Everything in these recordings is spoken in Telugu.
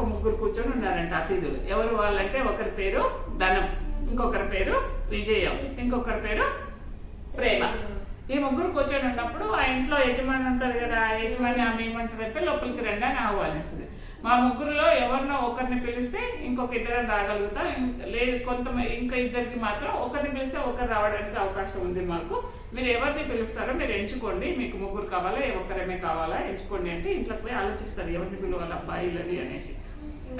ఒక ముగ్గురు కూర్చొని ఉన్నారంట అతిథులు. ఎవరు వాళ్ళంటే ఒకరి పేరు ధనం, ఇంకొకరి పేరు విజయం, ఇంకొకరి పేరు ప్రేమ. ఈ ముగ్గురు కూర్చొని ఉన్నప్పుడు ఆ ఇంట్లో యజమాని ఉంటుంది కదా, ఆ యజమాని ఆమె ఏమంటారంటే లోపలికి రండి అని ఆహ్వానిస్తుంది. మా ముగ్గురులో ఎవరినో ఒకరిని పిలిస్తే ఇంకొక ఇద్దరు రాగలుగుతాం, లేదు ఇంకా ఇద్దరికి మాత్రం ఒకరిని పిలిస్తే ఒకరు రావడానికి అవకాశం ఉంది మాకు, మీరు ఎవరిని పిలుస్తారో మీరు ఎంచుకోండి, మీకు ముగ్గురు కావాలా ఒక్కరేమే కావాలా ఎంచుకోండి అంటే ఇంట్లోకి పోయి ఆలోచిస్తారు ఎవరిని పిలవాలి అబ్బాయిలని అనేసి.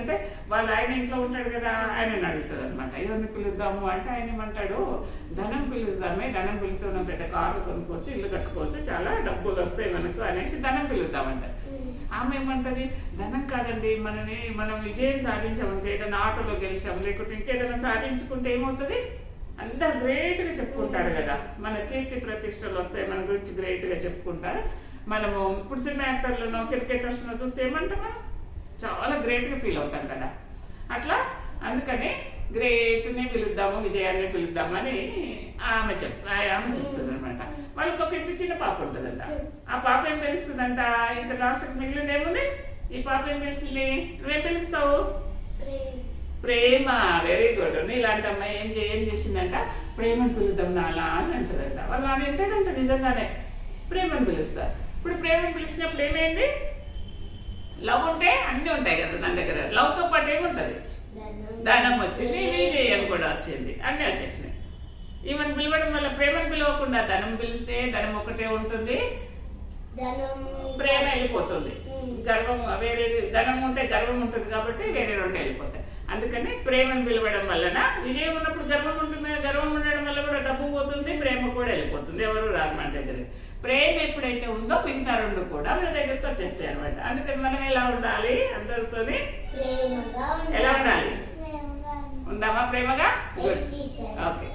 అంటే వాళ్ళ ఆయన ఇంట్లో ఉంటాడు కదా, ఆయనని అడుగుతుంది అనమాట ఎవరిని పిలుద్దాము అంటే ఆయన ఏమంటాడు, ధనం పిలుద్దామే, ధనం పిలిస్తే మనం పెద్ద కార్లు కొనుక్కోవచ్చు, ఇల్లు కట్టుకోవచ్చు, చాలా డబ్బులు వస్తాయి మనకు అనేసి ధనం పిలుద్దామంట. ఆమె ఏమంటది, ధనం కాదండి, మనం విజయం సాధించాము, ఏదైనా ఆటోలో గెలిచాము లేకుంటే ఇంకేదైనా సాధించుకుంటే ఏమవుతుంది, అందరు గ్రేట్ గా చెప్పుకుంటారు కదా, మన కీర్తి ప్రతిష్టలు వస్తాయి, మన గురించి గ్రేట్ గా చెప్పుకుంటారు. మనము ఇప్పుడు సినిమా యాక్టర్లను క్రికెటర్స్ చూస్తే ఏమంటాం, మనం చాలా గ్రేట్ గా ఫీల్ అవుతాం కదా, అట్లా అందుకని గ్రేట్ ని పిలుద్దాము, విజయాన్ని పిలుద్దాము అని ఆమె చెప్తుంది అనమాట. వాళ్ళకి ఒక ఇంటి చిన్న పాప ఉంటుందంట. ఆ పాప ఏం పిలుస్తుందంట, ఇంకా లాస్ట్ మిగిలింది ఏముంది, ఈ పాప ఏం పిలుస్తుంది, నువ్వేం పిలుస్తావు, ప్రేమ. Very good. ఇలాంటి అమ్మాయి ఏం చేసిందంట, ప్రేమను పిలుద్దాం నాలా అని అంటదంట. వాళ్ళు నాన్న ఏంటంట నిజంగానే ప్రేమను పిలుస్తారు. ఇప్పుడు ప్రేమను పిలిచినప్పుడు ఏమైంది, లవ్ ఉంటే అన్ని ఉంటాయి కదా నా దగ్గర, లవ్ తో పాటు ఏముంటది, ధనం వచ్చింది, విజయం కూడా వచ్చింది, అన్ని వచ్చేసినాయి. ఈమెను పిలవడం వల్ల ప్రేమను పిలవకుండా ధనం పిలిస్తే ధనం ఒకటే ఉంటుంది, ప్రేమ వెళ్ళిపోతుంది, గర్వం వేరేది, ధనం ఉంటే గర్వం ఉంటుంది కాబట్టి వేరే రెండు వెళ్ళిపోతాయి. అందుకని ప్రేమను పిలవడం వలన విజయం ఉన్నప్పుడు గర్వం ఉంటుంది, గర్వం ఉండడం వల్ల కూడా డబ్బు పోతుంది, ప్రేమ కూడా వెళ్ళిపోతుంది, ఎవరు రారు మన దగ్గర. ప్రేమ ఎప్పుడైతే ఉందో మిగతా రెండు కూడా మన దగ్గరకు వచ్చేస్తాయి అనమాట. అందుకని మనం ఎలా ఉండాలి, అందరితో ఎలా ఉండాలి, ఉందామా ప్రేమగా? ఓకే.